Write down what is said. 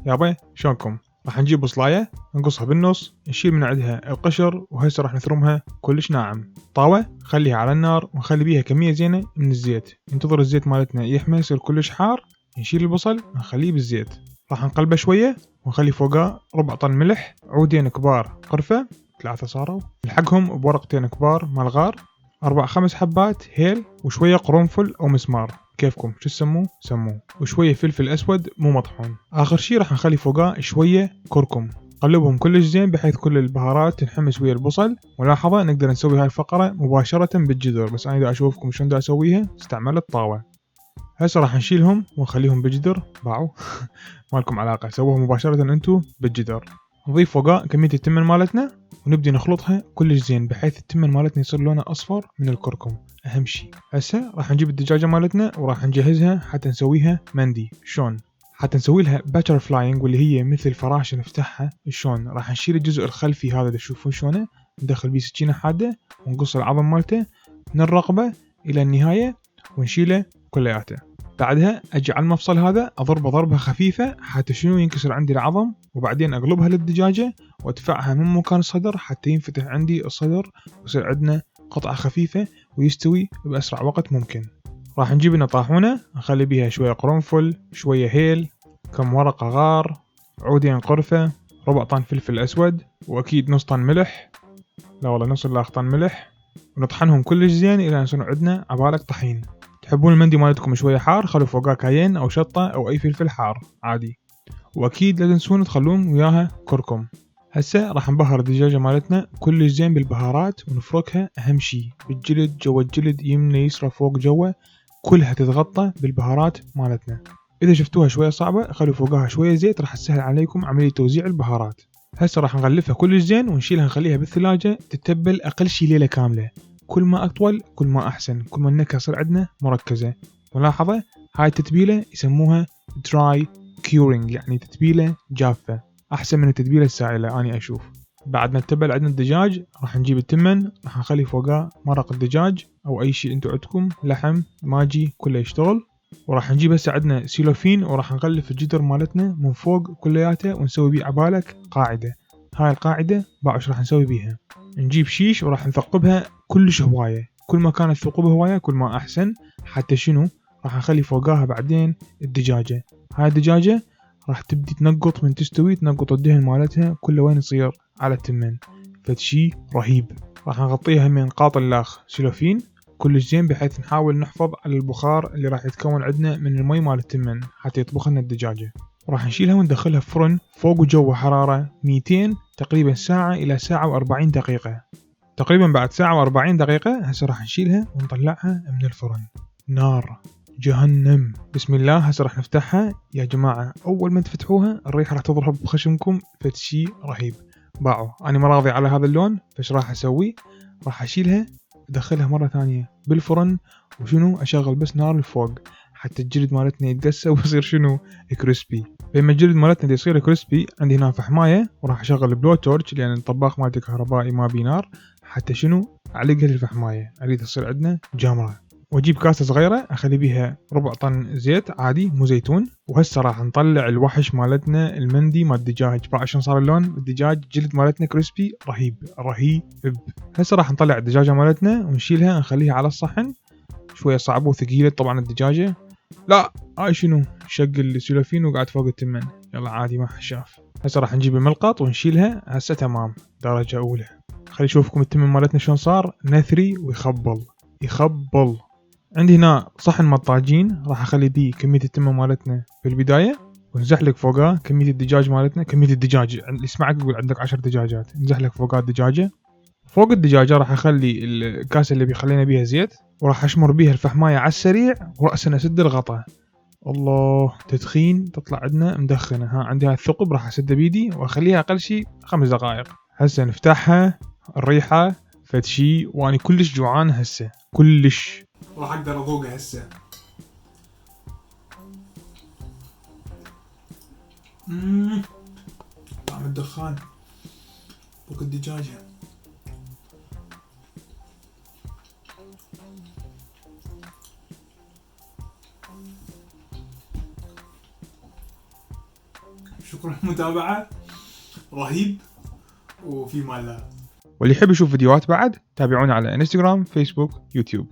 يابا شلونكم؟ راح نجيب بصلاية نقصها بالنص، نشيل من عندها القشر، وهسه راح نثرمها كلش ناعم. طاوة خليها على النار ونخلي بيها كمية زينة من الزيت، ننتظر الزيت مالتنا يحمى يصير كلش حار، نشيل البصل ونخليه بالزيت، راح نقلبه شوية ونخلي فوقه ربع طن ملح، عودين كبار قرفة 3 صاروا، نلحقهم بورقتين كبار مال غار، 4-5 حبات هيل، وشوية قرنفل أو مسمار كيفكم شو سموه، وشوية فلفل أسود مو مطحون. آخر شي راح نخلي فوقاه شوية كركم، قلبهم كلش زين بحيث كل البهارات تنحمس ويا البصل. ملاحظة نقدر نسوي هاي الفقرة مباشرة بالجدر، بس أنا دا أشوفكم شلون دا أسويها استعملت طاوة. هسه راح نشيلهم ونخليهم بالجدر. باعوا مالكم علاقة، سووها مباشرة انتو بالجدر. نضيف فوقها كمية التمن مالتنا ونبدي نخلطها كلش زين بحيث التمن مالتنا يصير لونه اصفر من الكركم، اهم شي. هسه راح نجيب الدجاجة مالتنا وراح نجهزها حتى نسويها مندي. شلون؟ حتى نسوي لها باتر فلاينج واللي هي مثل الفراشة نفتحها. شلون؟ راح نشيل الجزء الخلفي هذا اللي تشوفون شلونه، ندخل بيه سكينة حادة ونقص العظم مالته من الرقبة الى النهاية ونشيله كلياته. بعدها اجي على المفصل هذا اضربه ضربة خفيفة حتى شنو ينكسر عندي العظم، وبعدين اقلبها للدجاجة وادفعها من مكان الصدر حتى ينفتح عندي الصدر ويصير عندنا قطعة خفيفة ويستوي باسرع وقت ممكن. راح نجيب لنا طاحونة نخلي بيها شوية قرنفل، شوية هيل، كم ورقة غار، عودين قرفة، ربع طن فلفل اسود، واكيد نص طن ملح، لا والله نص الا طن ملح، ونطحنهم كلش زين الى يصير عندنا عبالك طحين. تحبون المندي مالتكم شوية حار خلوا فوقها كاين او شطة او اي فلفل حار عادي، واكيد لا تنسون تخلون وياها كركم. هسه راح نبهر الدجاجة مالتنا كلش زين بالبهارات ونفركها اهم شي بالجلد، جوا الجلد يمنى يسرى فوق جوا كلها تتغطى بالبهارات مالتنا. اذا شفتوها شوية صعبة خلوا فوقها شوية زيت راح تسهل عليكم عملية توزيع البهارات. هسه راح نغلفها كلش زين ونشيلها نخليها بالثلاجة تتبل اقل شي ليلة كاملة، كل ما اطول كل ما احسن، كل ما النكهة تصير عندنا مركزة. ملاحظة هاي التتبيلة يسموها dry curing، يعني تتبيلة جافة، احسن من التتبيلة السائلة اني اشوف. بعد ما نتبل عندنا الدجاج راح نجيب التمن، راح نخلي فوقه مرق الدجاج او اي شيء انتو عندكم، لحم ماجي كله يشتغل. وراح نجيب هسه عندنا سيلوفين وراح نغلف الجدر مالتنا من فوق كلياته ونسوي بيه عبالك قاعدة. هاي القاعدة باعش راح نسوي بيها، نجيب شيش وراح نثقبها كلش هواية، كل ما كانت ثقوب هواية كل ما احسن. حتى شنو؟ راح نخلي فوقاها بعدين الدجاجة. هاي الدجاجة راح تبدي تنقط من تستوي، تنقط الدهن مالتها كله وين يصير على التمن، فشي رهيب. راح نغطيها من قاطن لاخ سيلوفين كلش زين بحيث نحاول نحفظ على البخار اللي راح يتكون عندنا من المي مال التمن حتى يطبخ لنا الدجاجة. وراح نشيلها وندخلها في فرن فوق وجو حرارة 200 تقريبا ساعة إلى ساعة و40 دقيقة. تقريبا بعد ساعة و40 دقيقة هسه راح نشيلها ونطلعها من الفرن. نار جهنم. بسم الله. هسه راح نفتحها يا جماعة، أول ما تفتحوها الريحة راح تضرب بخشمكم، فشي رهيب. باعوا أنا ما راضي على هذا اللون، فش راح أسوي؟ راح أشيلها أدخلها مرة ثانية بالفرن، وشنو أشغل بس نار الفوق حتى الجلد مالتنا يتقسى ويصير شنو كريسبي. بينما الجلد مالتنا يصير كريسبي عندي هنا فحماية وراح أشغل بلو تورش لأن الطباخ مالتي كهربائي ما بي نار، حتى شنو أعلقها للفحماية أريد تصير عندنا جامرة. واجيب كاسة صغيرة اخلي بيها ربع طن زيت عادي مو زيتون. وهسه راح نطلع الوحش مالتنا المندي مال الدجاج. عشان صار اللون الدجاج جلد مالتنا كريسبي رهيب رهيب. هسه راح نطلع الدجاجة مالتنا ونشيلها نخليها على الصحن. شوية صعبة وثقيلة طبعا الدجاجة، لا هاي شنو شق السلوفين وقعد فوق التمن، يلا عادي ما حشاف. هسه راح نجيب الملقط ونشيلها. هسه تمام درجة اولى. خلي اشوفكم التمن مالتنا شلون صار نثري ويخبل يخبل. عندي هنا صحن مطاجين راح اخلي بيه كمية التمن مالتنا في البداية، ونزحلق فوقها كمية الدجاج مالتنا. كمية الدجاج اللي يسمعك يقول عندك 10 دجاجات، نزحلق فوقها الدجاجة. فوق الدجاجة راح اخلي الكاسة اللي بيخلينا بيها زيت، وراح اشمر بيها الفحماية على السريع ورأسا اسد الغطاء. الله تدخين تطلع عندنا مدخنة. ها عندي هاي الثقب راح اسده بيدي واخليها اقل شي 5 دقائق. هسه نفتحها. الريحة فتشي واني كلش جوعان هسه كلش، راح اقدر اذوقها هسه. طعم الدخان فوق الدجاجة. شكرا للمتابعة، رهيب وفي مال. واللي يحب يشوف فيديوهات بعد تابعونا على انستغرام، فيسبوك، يوتيوب.